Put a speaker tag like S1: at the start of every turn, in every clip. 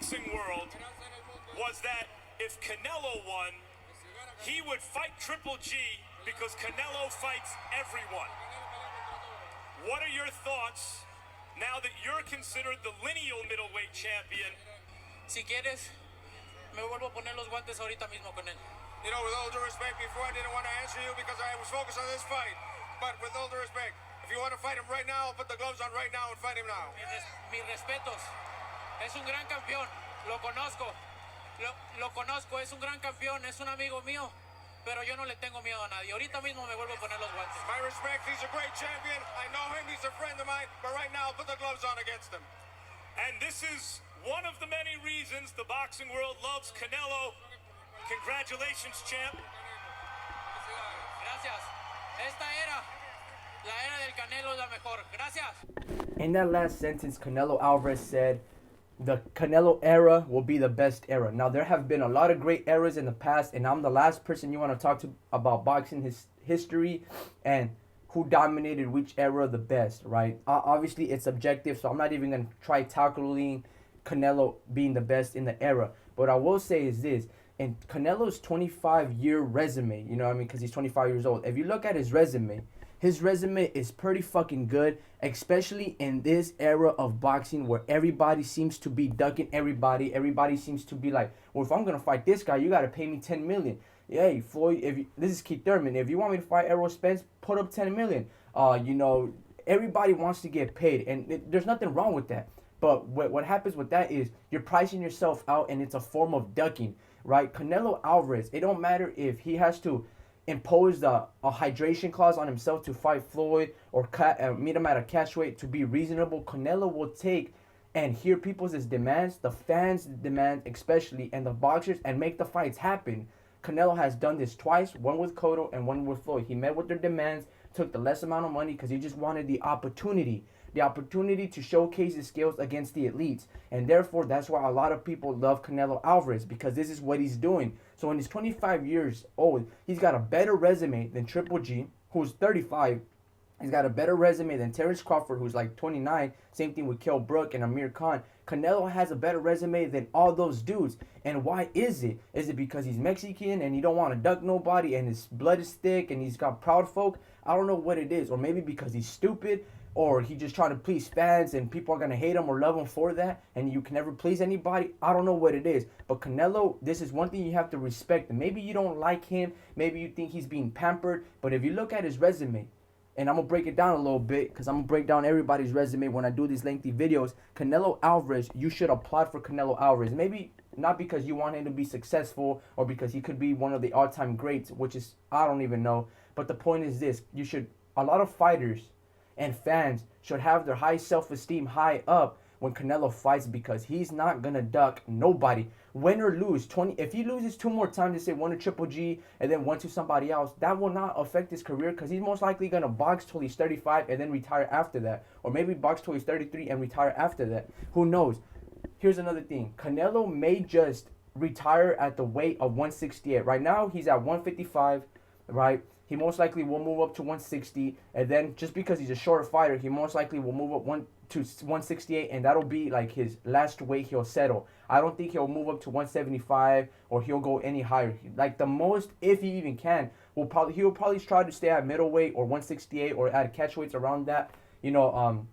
S1: boxing world was that if Canelo won, he would fight Triple G because Canelo fights everyone. What are your thoughts now that you're considered the lineal middleweight champion?
S2: Si quieres, me vuelvo a poner los guantes ahorita mismo con él.
S3: You know, with all due respect, before I didn't want to answer you because I was focused on this fight. But with all due respect, if you want to fight him right now, put the gloves on right now and fight him now.
S2: Mis respetos. Es un gran campeón. Lo conozco. Lo conozco. Es un gran campeón. Es un amigo mío. Pero yo no le tengo miedo a nadie. Ahorita mismo me vuelvo a poner los guantes.
S3: My respect. He's a great champion. I know him. He's a friend of mine. But right now, put the gloves on against him.
S1: And this is one of the many reasons the boxing world loves Canelo. Congratulations, champ.
S2: Gracias. Esta era, la era del Canelo es la mejor. Gracias.
S4: In that last sentence, Canelo Alvarez said, the Canelo era will be the best era. Now, there have been a lot of great eras in the past, and I'm the last person you want to talk to about boxing history and who dominated which era the best, right? Obviously, it's subjective, so I'm not even going to try tackling Canelo being the best in the era. But what I will say is this. In Canelo's 25-year resume, you know what I mean, because he's 25 years old. If you look at his resume is pretty fucking good, especially in this era of boxing where everybody seems to be ducking everybody. Everybody seems to be like, well, if I'm going to fight this guy, you got to pay me $10 million. Hey, Floyd, this is Keith Thurman. If you want me to fight Errol Spence, put up $10 million. You know, everybody wants to get paid, and there's nothing wrong with that. But what happens with that is you're pricing yourself out, and it's a form of ducking, right? Canelo Alvarez, it don't matter if he has to impose a hydration clause on himself to fight Floyd or meet him at a catch weight to be reasonable. Canelo will take and hear people's demands, the fans' demand especially, and the boxers, and make the fights happen. Canelo has done this twice, one with Cotto and one with Floyd. He met with their demands, took the less amount of money because he just wanted the opportunity to showcase his skills against the elites. And therefore, that's why a lot of people love Canelo Alvarez, because this is what he's doing. So when he's 25 years old, he's got a better resume than Triple G, who's 35. He's got a better resume than Terrence Crawford, who's like 29. Same thing with Kell Brook and Amir Khan. Canelo has a better resume than all those dudes. And why is it? Is it because he's Mexican and he don't want to duck nobody and his blood is thick and he's got proud folk? I don't know what it is. Or maybe because he's stupid, or he just trying to please fans and people are going to hate him or love him for that, and you can never please anybody. I don't know what it is. But Canelo, this is one thing you have to respect. And maybe you don't like him. Maybe you think he's being pampered. But if you look at his resume, and I'm going to break it down a little bit because I'm going to break down everybody's resume when I do these lengthy videos. Canelo Alvarez, you should apply for Canelo Alvarez. Maybe not because you want him to be successful or because he could be one of the all-time greats, which is, I don't even know. But the point is this. A lot of fighters and fans should have their high self-esteem high up when Canelo fights, because he's not going to duck nobody. Win or lose, if he loses 2 more times, they say 1 to Triple G and then 1 to somebody else, that will not affect his career, because he's most likely going to box till he's 35 and then retire after that. Or maybe box till he's 33 and retire after that. Who knows? Here's another thing. Canelo may just retire at the weight of 168. Right now, he's at 155, right? He most likely will move up to 160, and then just because he's a short fighter, he most likely will move up to 168, and that'll be like his last weight he'll settle. I don't think he'll move up to 175 or he'll go any higher. Like the most, if he even can, he'll probably try to stay at middleweight or 168 or at catchweights around that. You know,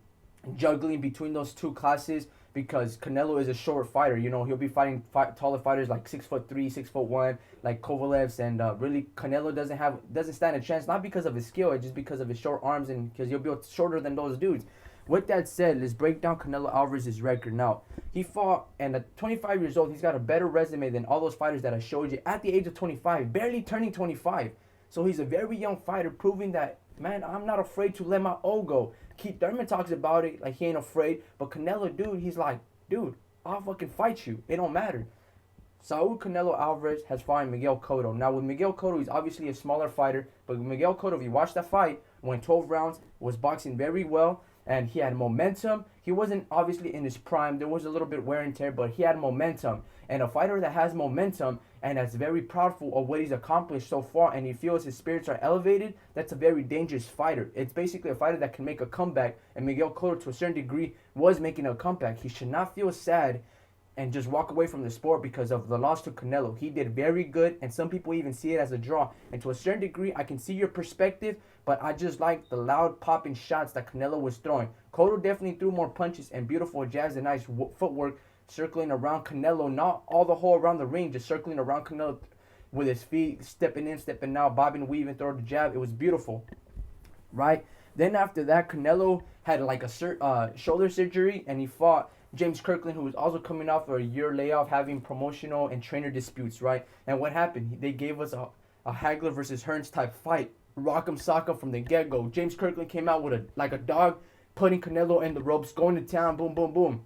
S4: juggling between those two classes, because Canelo is a short fighter. You know, he'll be fighting taller fighters like 6'3", 6'1", like Kovalev's, and really Canelo doesn't stand a chance, not because of his skill, it's just because of his short arms and because he'll be shorter than those dudes. With that said, let's break down Canelo Alvarez's record. Now, he fought, and at 25 years old, he's got a better resume than all those fighters that I showed you at the age of 25, barely turning 25. So he's a very young fighter, proving that, man, I'm not afraid to let my O go. Keith Thurman talks about it like he ain't afraid, but Canelo, dude, he's like, dude, I'll fucking fight you. It don't matter. Saul Canelo Alvarez has fought Miguel Cotto. Now, with Miguel Cotto, he's obviously a smaller fighter, but with Miguel Cotto, if you watch that fight, went 12 rounds, was boxing very well, and he had momentum. He wasn't obviously in his prime. There was a little bit wear and tear, but he had momentum. And a fighter that has momentum and that's very proudful of what he's accomplished so far, and he feels his spirits are elevated, that's a very dangerous fighter. It's basically a fighter that can make a comeback, and Miguel Cotto, to a certain degree, was making a comeback. He should not feel sad and just walk away from the sport because of the loss to Canelo. He did very good, and some people even see it as a draw. And to a certain degree, I can see your perspective, but I just like the loud popping shots that Canelo was throwing. Cotto definitely threw more punches and beautiful jabs and nice footwork circling around Canelo, not all the whole around the ring, just circling around Canelo with his feet, stepping in, stepping out, bobbing, weaving, throwing the jab. It was beautiful, right? Then after that, Canelo had like a shoulder surgery, and he fought James Kirkland, who was also coming off a year layoff, having promotional and trainer disputes, right? And what happened? They gave us a Hagler versus Hearns type fight. Rock'em sock'em from the get-go. James Kirkland came out with like a dog, putting Canelo in the ropes, going to town, boom, boom, boom.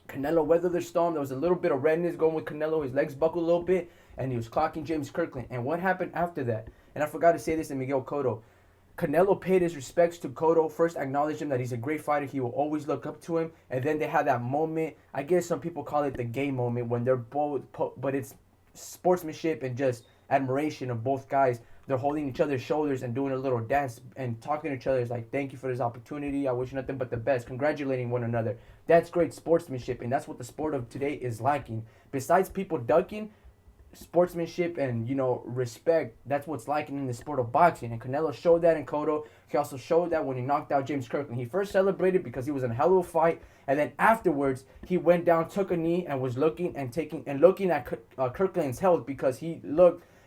S4: Canelo weathered the storm. There was a little bit of redness going with Canelo. His legs buckled a little bit, and he was clocking James Kirkland. And what happened after that? And I forgot to say this in Miguel Cotto. Canelo paid his respects to Cotto, first acknowledged him that he's a great fighter, he will always look up to him, and then they had that moment, I guess some people call it the gay moment, when they're both, but it's sportsmanship and just admiration of both guys. They're holding each other's shoulders and doing a little dance and talking to each other. It's like, thank you for this opportunity, I wish you nothing but the best, congratulating one another. That's great sportsmanship, and that's what the sport of today is lacking. Besides people ducking, sportsmanship and, you know, respect, that's what's lacking in the sport of boxing. And Canelo showed that in Cotto. He also showed that when he knocked out James Kirkland. He first celebrated because he was in a hell of a fight, and then afterwards he went down, took a knee, and was looking at Kirkland's health, because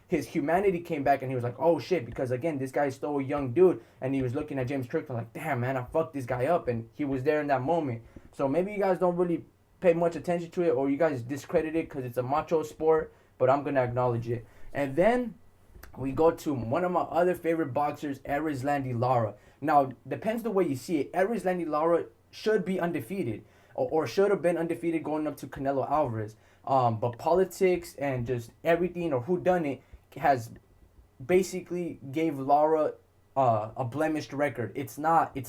S4: his humanity came back, and he was like, oh shit, because again, this guy is still a young dude, and he was looking at James Kirkland like, damn man, I fucked this guy up, and he was there in that moment. So maybe you guys don't really pay much attention to it, or you guys discredit it because it's a macho sport, but I'm going to acknowledge it. And then we go to one of my other favorite boxers, Erislandy Lara. Now, depends the way you see it. Erislandy Lara should be undefeated, or should have been undefeated going up to Canelo Alvarez. But politics and just everything, or whodunit, has basically gave Lara a blemished record. It's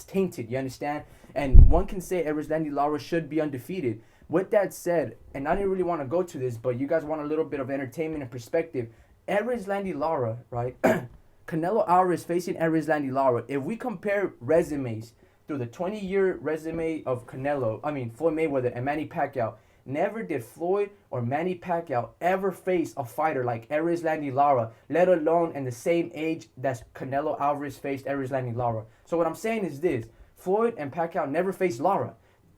S4: tainted, you understand? And one can say Erislandy Lara should be undefeated. With that said, and I didn't really want to go to this, but you guys want a little bit of entertainment and perspective. Erislandy Lara, right? Canelo Alvarez facing Erislandy Lara. If we compare resumes through the 20-year resume of Floyd Mayweather and Manny Pacquiao, never did Floyd or Manny Pacquiao ever face a fighter like Erislandy Lara, let alone in the same age that Canelo Alvarez faced Erislandy Lara. So what I'm saying is this: Floyd and Pacquiao never faced Lara.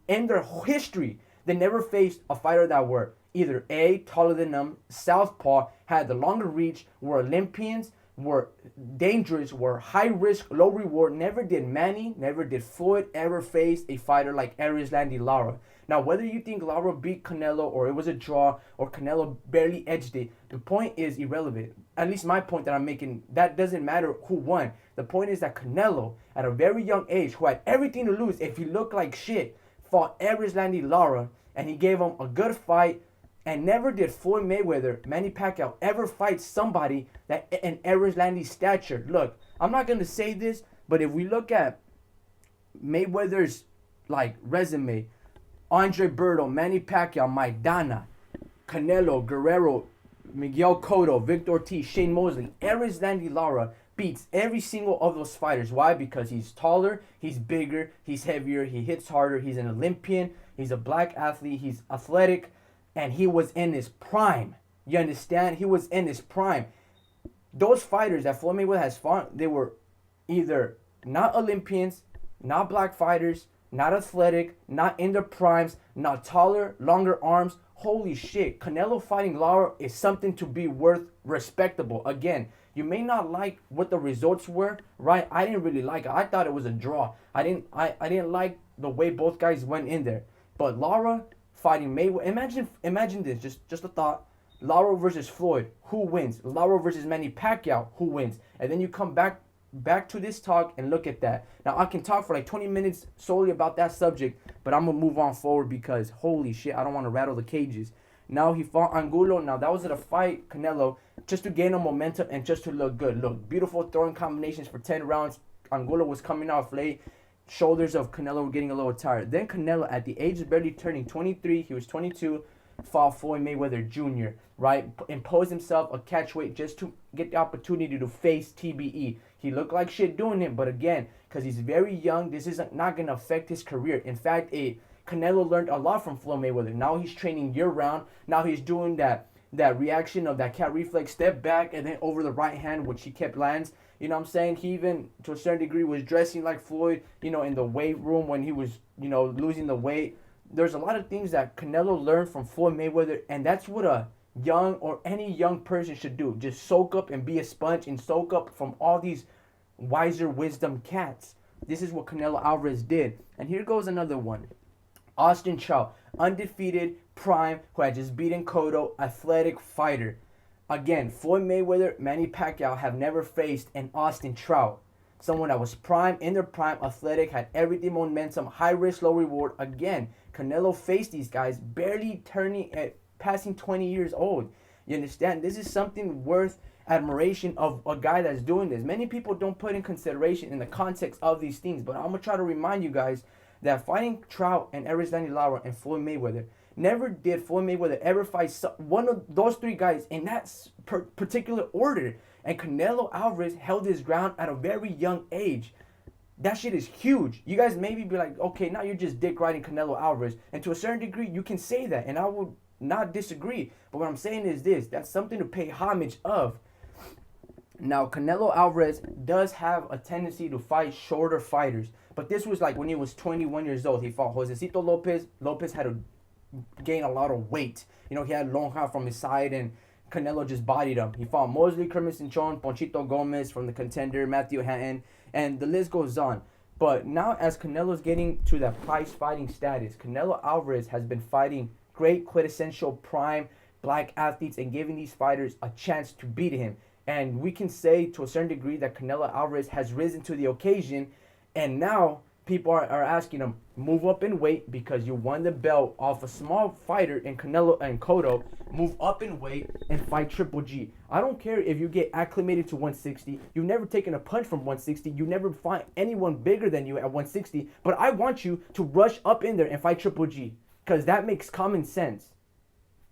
S4: In their history, they never faced a fighter that were either A, taller than them, southpaw, had the longer reach, were Olympians, were dangerous, were high risk, low reward. Never did Manny, never did Floyd ever face a fighter like Erislandy Lara. Now, whether you think Lara beat Canelo, or it was a draw, or Canelo barely edged it, the point is irrelevant. At least my point that I'm making, that doesn't matter who won. The point is that Canelo, at a very young age, who had everything to lose if he looked like shit, fought Erislandy Lara, and he gave him a good fight. And never did Floyd Mayweather, Manny Pacquiao ever fight somebody that in Erislandy's stature. Look, I'm not gonna say this, but if we look at Mayweather's resume, Andre Berto, Manny Pacquiao, Maidana, Canelo, Guerrero, Miguel Cotto, Victor Ortiz, Shane Mosley, Erislandy Lara beats every single of those fighters. Why? Because he's taller, he's bigger, he's heavier, he hits harder, he's an Olympian, he's a black athlete, he's athletic, and he was in his prime. You understand? He was in his prime. Those fighters that Floyd Mayweather has fought, they were either not Olympians, not black fighters, not athletic, not in their primes, not taller, longer arms. Holy shit. Canelo fighting Lara is something to be worth respectable. Again, you may not like what the results were, right? I didn't really like it. I thought it was a draw. I didn't like the way both guys went in there. But Lara fighting Mayweather. Imagine this, just a thought. Lara versus Floyd, who wins? Lara versus Manny Pacquiao, who wins? And then you come back to this talk and look at that. Now I can talk for like 20 minutes solely about that subject, but I'm gonna move on forward because holy shit, I don't want to rattle the cages. Now he fought Angulo. Now that was at a fight, Canelo, just to gain a momentum and just to look good. Look, beautiful throwing combinations for 10 rounds. Angulo was coming off late. Shoulders of Canelo were getting a little tired. Then Canelo, at the age of barely turning 23, he was 22, fought Floyd Mayweather Jr., right? Imposed himself a catchweight just to get the opportunity to face TBE. He looked like shit doing it, but again, because he's very young, this is not going to affect his career. In fact, Canelo learned a lot from Floyd Mayweather. Now he's training year round. Now he's doing that reaction of that cat reflex, step back and then over the right hand, which he kept lands. You know what I'm saying? He even, to a certain degree, was dressing like Floyd, you know, in the weight room when he was, you know, losing the weight. There's a lot of things that Canelo learned from Floyd Mayweather, and that's what a young or any young person should do. Just soak up and be a sponge and soak up from all these wiser wisdom cats. This is what Canelo Alvarez did. And here goes another one. Austin Chow, undefeated, prime, who had just beaten Cotto, athletic fighter. Again, Floyd Mayweather, Manny Pacquiao have never faced an Austin Trout. Someone that was prime, in their prime, athletic, had everything momentum, high risk, low reward. Again, Canelo faced these guys barely passing 20 years old. You understand? This is something worth admiration of a guy that's doing this. Many people don't put in consideration in the context of these things, but I'm going to try to remind you guys that fighting Trout and Erislandy Lara and Floyd Mayweather, never did Floyd Mayweather ever fight one of those three guys in that particular order. And Canelo Alvarez held his ground at a very young age. That shit is huge. You guys maybe be like, okay, now you're just dick riding Canelo Alvarez. And to a certain degree, you can say that. And I will not disagree. But what I'm saying is this. That's something to pay homage of. Now, Canelo Alvarez does have a tendency to fight shorter fighters. But this was like when he was 21 years old. He fought Josecito Lopez. Lopez had to gain a lot of weight. You know, he had Lonja from his side, and Canelo just bodied him. He fought Mosley, Kermit Cinchon, Ponchito Gomez from the Contender, Matthew Hatton, and the list goes on. But now as Canelo's getting to that prize fighting status, Canelo Alvarez has been fighting great quintessential prime black athletes and giving these fighters a chance to beat him. And we can say to a certain degree that Canelo Alvarez has risen to the occasion, and now people are asking him, move up in weight because you won the belt off a small fighter in Canelo and Cotto. Move up in weight and fight Triple G. I don't care if you get acclimated to 160. You've never taken a punch from 160. You never fight anyone bigger than you at 160. But I want you to rush up in there and fight Triple G, because that makes common sense.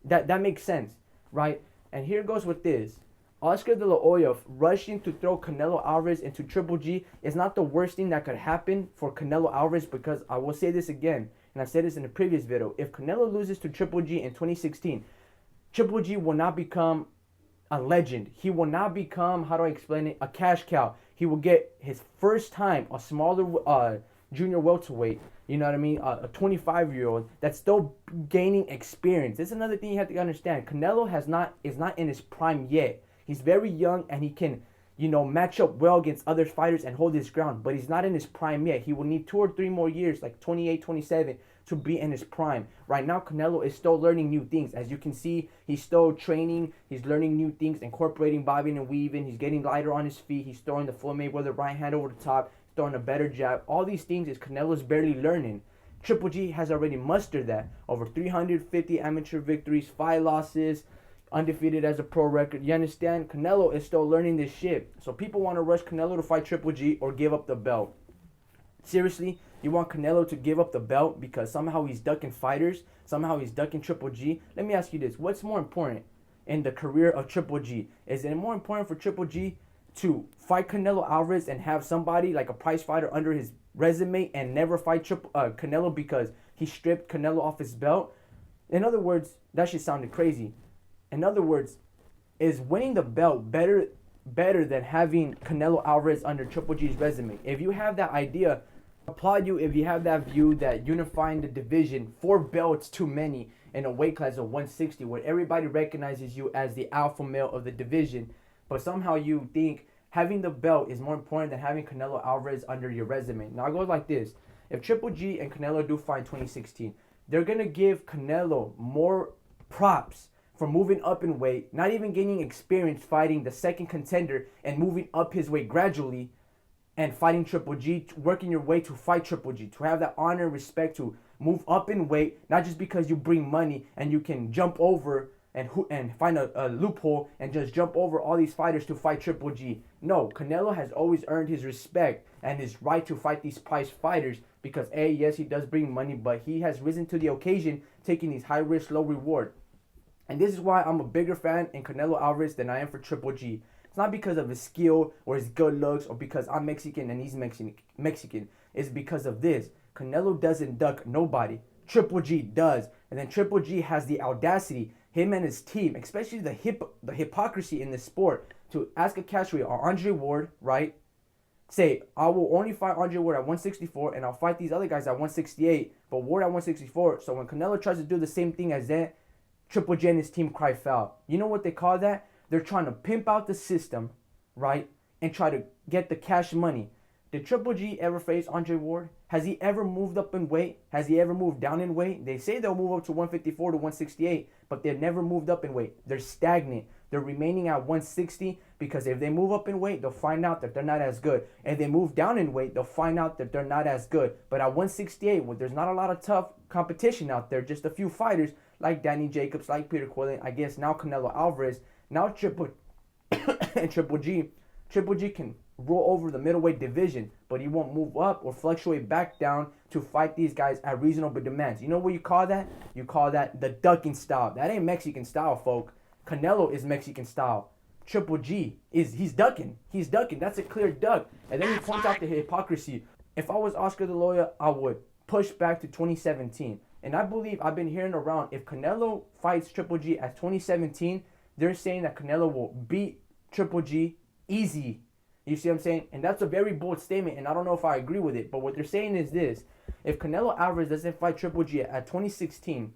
S4: That makes sense, right? And here goes with this. Oscar De La Hoya rushing to throw Canelo Alvarez into Triple G is not the worst thing that could happen for Canelo Alvarez, because I will say this again, and I said this in the previous video. If Canelo loses to Triple G in 2016, Triple G will not become a legend. He will not become, how do I explain it, a cash cow. He will get his first time a smaller junior welterweight, you know what I mean, a 25-year-old that's still gaining experience. This is another thing you have to understand. Canelo is not in his prime yet. He's very young and he can, you know, match up well against other fighters and hold his ground. But he's not in his prime yet. He will need 2 or 3 more years, like 28, 27, to be in his prime. Right now, Canelo is still learning new things. As you can see, he's still training. He's learning new things, incorporating bobbing and weaving. He's getting lighter on his feet. He's throwing the Floyd Mayweather right hand over the top, throwing a better jab. All these things is Canelo's barely learning. Triple G has already mustered that. Over 350 amateur victories, 5 losses, undefeated as a pro record. You understand? Canelo is still learning this shit. So people want to rush Canelo to fight Triple G or give up the belt. Seriously, you want Canelo to give up the belt because somehow he's ducking fighters? Somehow he's ducking Triple G? Let me ask you this. What's more important in the career of Triple G? Is it more important for Triple G to fight Canelo Alvarez and have somebody like a prize fighter under his resume and never fight Canelo because he stripped Canelo off his belt? In other words, that shit sounded crazy. In other words, is winning the belt better than having Canelo Alvarez under Triple G's resume? If you have that idea, applaud you if you have that view that unifying the division, 4 belts too many in a weight class of 160 where everybody recognizes you as the alpha male of the division, but somehow you think having the belt is more important than having Canelo Alvarez under your resume. Now it goes like this. If Triple G and Canelo do fight in 2016, they're going to give Canelo more props for moving up in weight, not even gaining experience fighting the second contender and moving up his weight gradually and fighting Triple G, working your way to fight Triple G, to have that honor and respect to move up in weight, not just because you bring money and you can jump over and find a loophole and just jump over all these fighters to fight Triple G. No, Canelo has always earned his respect and his right to fight these prize fighters because yes, he does bring money, but he has risen to the occasion, taking these high risk, low reward. And this is why I'm a bigger fan in Canelo Alvarez than I am for Triple G. It's not because of his skill or his good looks or because I'm Mexican and he's Mexican. It's because of this. Canelo doesn't duck nobody. Triple G does. And then Triple G has the audacity, him and his team, especially the hypocrisy in this sport, to ask a catchweight or Andre Ward, right? Say, I will only fight Andre Ward at 164 and I'll fight these other guys at 168, but Ward at 164. So when Canelo tries to do the same thing as that, Triple G and his team cry foul. You know what they call that? They're trying to pimp out the system, right? And try to get the cash money. Did Triple G ever face Andre Ward? Has he ever moved up in weight? Has he ever moved down in weight? They say they'll move up to 154 to 168, but they've never moved up in weight. They're stagnant. They're remaining at 160 because if they move up in weight, they'll find out that they're not as good. If they move down in weight, they'll find out that they're not as good. But at 168, well, there's not a lot of tough competition out there. Just a few fighters like Danny Jacobs, like Peter Quillin, I guess now Canelo Alvarez, now Triple G. Triple G can roll over the middleweight division, but he won't move up or fluctuate back down to fight these guys at reasonable demands. You know what you call that? You call that the ducking style. That ain't Mexican style, folk. Canelo is Mexican style. Triple G he's ducking. He's ducking. That's a clear duck. And then he points out the hypocrisy. If I was Oscar the Lawyer, I would push back to 2017. And I believe I've been hearing around if Canelo fights Triple G at 2017, they're saying that Canelo will beat Triple G easy. You see what I'm saying? And that's a very bold statement, and I don't know if I agree with it. But what they're saying is this. If Canelo Alvarez doesn't fight Triple G at 2016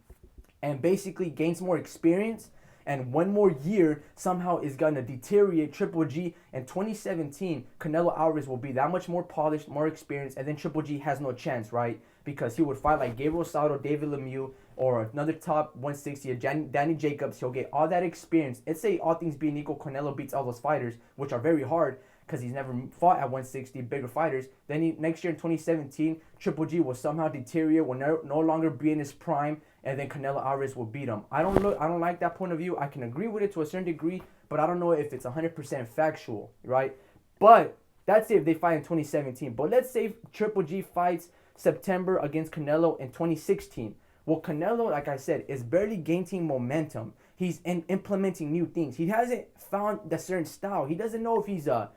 S4: and basically gains more experience and one more year somehow is going to deteriorate Triple G in 2017, Canelo Alvarez will be that much more polished, more experienced, and then Triple G has no chance, right? Because he would fight like Gabriel Saul, David Lemieux, or another top 160, Danny Jacobs. He'll get all that experience. Let's say all things being equal, Canelo beats all those fighters, which are very hard because he's never fought at 160, bigger fighters. Then next year in 2017, Triple G will somehow deteriorate, will no longer be in his prime, and then Canelo Alvarez will beat him. I don't like that point of view. I can agree with it to a certain degree, but I don't know if it's 100% factual, right? But that's if they fight in 2017. But let's say Triple G fights September against Canelo in 2016. Well, Canelo, like I said, is barely gaining momentum. He's implementing new things. He hasn't found the certain style. He doesn't know if he's a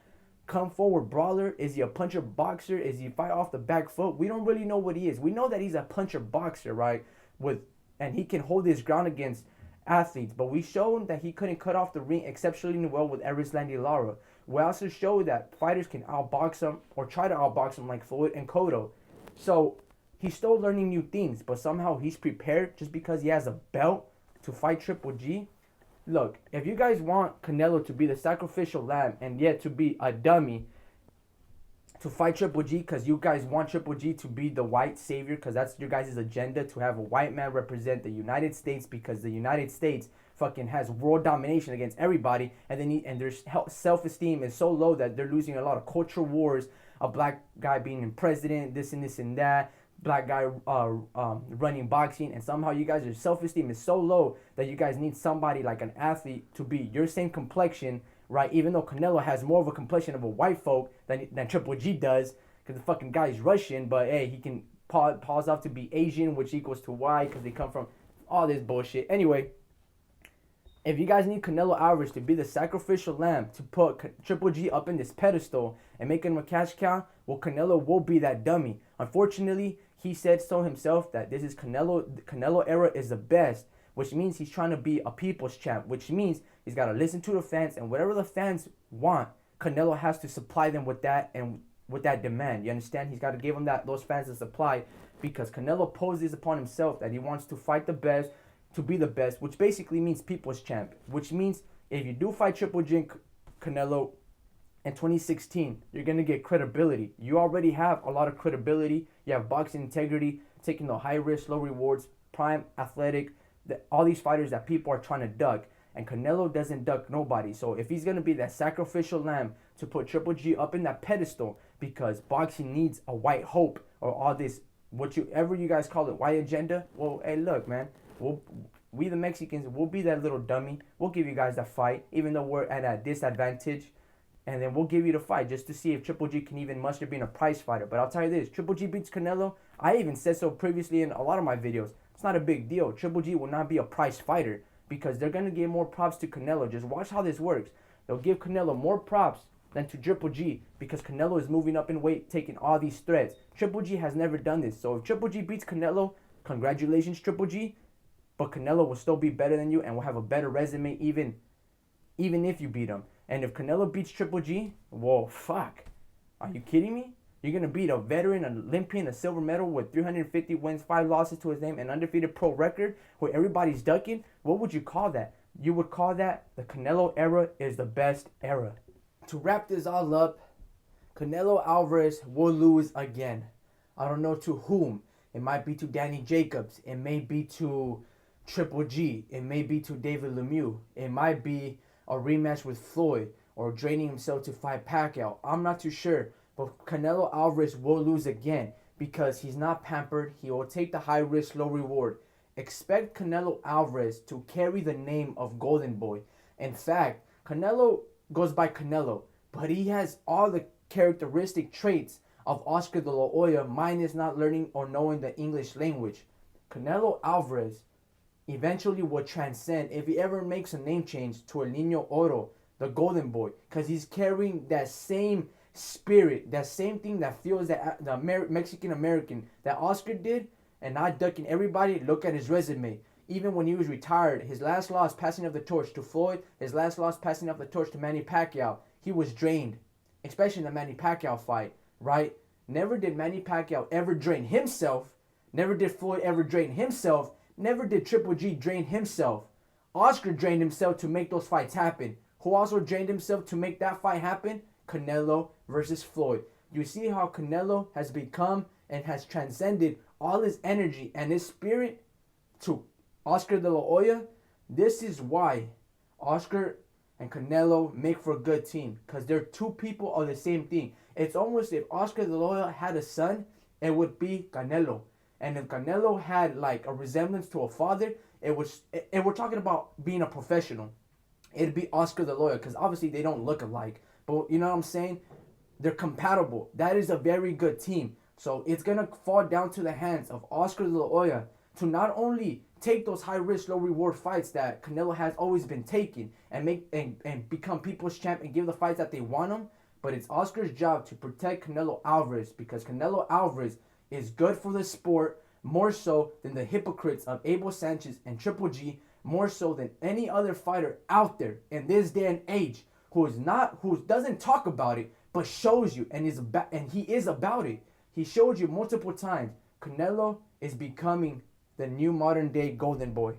S4: come forward brawler. Is he a puncher boxer? Is he fight off the back foot? We don't really know what he is. We know that he's a puncher boxer, right? And he can hold his ground against athletes. But we showed that he couldn't cut off the ring exceptionally well with Erislandy Lara. We also showed that fighters can outbox him or try to outbox him like Floyd and Cotto. So he's still learning new things, but somehow he's prepared just because he has a belt to fight Triple G. Look, if you guys want Canelo to be the sacrificial lamb and yet to be a dummy to fight Triple G because you guys want Triple G to be the white savior because that's your guys' agenda, to have a white man represent the United States because the United States fucking has world domination against everybody, and their self-esteem is so low that they're losing a lot of cultural wars. A black guy being in president, this and that, black guy running boxing, and somehow you guys, your self-esteem is so low that you guys need somebody like an athlete to be your same complexion, right? Even though Canelo has more of a complexion of a white folk than Triple G does, because the fucking guy is Russian, but hey, he can pause off to be Asian, which equals to white, because they come from all this bullshit. Anyway, if you guys need Canelo Alvarez to be the sacrificial lamb, to put Triple G up in this pedestal and make him a cash cow, well, Canelo will be that dummy. Unfortunately, he said so himself that this is Canelo. The Canelo era is the best, which means he's trying to be a people's champ, which means he's got to listen to the fans, and whatever the fans want, Canelo has to supply them with that and with that demand. You understand? He's got to give them those fans a supply, because Canelo poses upon himself that he wants to fight the best, to be the best, which basically means people's champ, which means if you do fight Triple G and Canelo in 2016, you're going to get credibility. You already have a lot of credibility. You have boxing integrity, taking the high risk, low rewards, prime, athletic, all these fighters that people are trying to duck. And Canelo doesn't duck nobody. So if he's going to be that sacrificial lamb to put Triple G up in that pedestal, because boxing needs a white hope or all this, whatever you guys call it, white agenda, well, hey, look, man. We the Mexicans, we'll be that little dummy. We'll give you guys the fight, even though we're at a disadvantage. And then we'll give you the fight just to see if Triple G can even muster being a prize fighter. But I'll tell you this, Triple G beats Canelo. I even said so previously in a lot of my videos. It's not a big deal. Triple G will not be a prize fighter because they're going to give more props to Canelo. Just watch how this works. They'll give Canelo more props than to Triple G because Canelo is moving up in weight, taking all these threats. Triple G has never done this. So if Triple G beats Canelo, congratulations, Triple G. But Canelo will still be better than you and will have a better resume even if you beat him. And if Canelo beats Triple G, whoa, fuck. Are you kidding me? You're going to beat a veteran, an Olympian, a silver medal with 350 wins, 5 losses to his name, an undefeated pro record where everybody's ducking? What would you call that? You would call that the Canelo era is the best era. To wrap this all up, Canelo Alvarez will lose again. I don't know to whom. It might be to Danny Jacobs. It may be to Triple G. It may be to David Lemieux. It might be a rematch with Floyd or draining himself to fight Pacquiao. I'm not too sure. But Canelo Alvarez will lose again because he's not pampered. He will take the high risk, low reward. Expect Canelo Alvarez to carry the name of Golden Boy. In fact, Canelo goes by Canelo, but he has all the characteristic traits of Oscar de la Hoya minus not learning or knowing the English language. Canelo Alvarez eventually will transcend if he ever makes a name change to El Niño Oro, the Golden Boy, because he's carrying that same spirit, that same thing that feels that the Mexican American that Oscar did, and not ducking everybody. Look at his resume. Even when he was retired, his last loss passing of the torch to Floyd, his last loss passing of the torch to Manny Pacquiao, he was drained, especially in the Manny Pacquiao fight, right? Never did Manny Pacquiao ever drain himself. Never did Floyd ever drain himself. Never did Triple G drain himself. Oscar drained himself to make those fights happen. Who also drained himself to make that fight happen? Canelo versus Floyd. You see how Canelo has become and has transcended all his energy and his spirit to Oscar de la Hoya. This is why Oscar and Canelo make for a good team, because they're two people of the same thing. It's almost if Oscar de la Hoya had a son, it would be Canelo. And if Canelo had like a resemblance to a father, we're talking about being a professional, it'd be Oscar de la Hoya, because obviously they don't look alike. But you know what I'm saying? They're compatible. That is a very good team. So it's going to fall down to the hands of Oscar de la Hoya to not only take those high risk, low reward fights that Canelo has always been taking and make and become people's champ and give the fights that they want him, but it's Oscar's job to protect Canelo Alvarez, because Canelo Alvarez is good for the sport more so than the hypocrites of Abel Sanchez and Triple G, more so than any other fighter out there in this day and age who doesn't talk about it but shows you and he is about it. He showed you multiple times. Canelo is becoming the new modern day Golden Boy.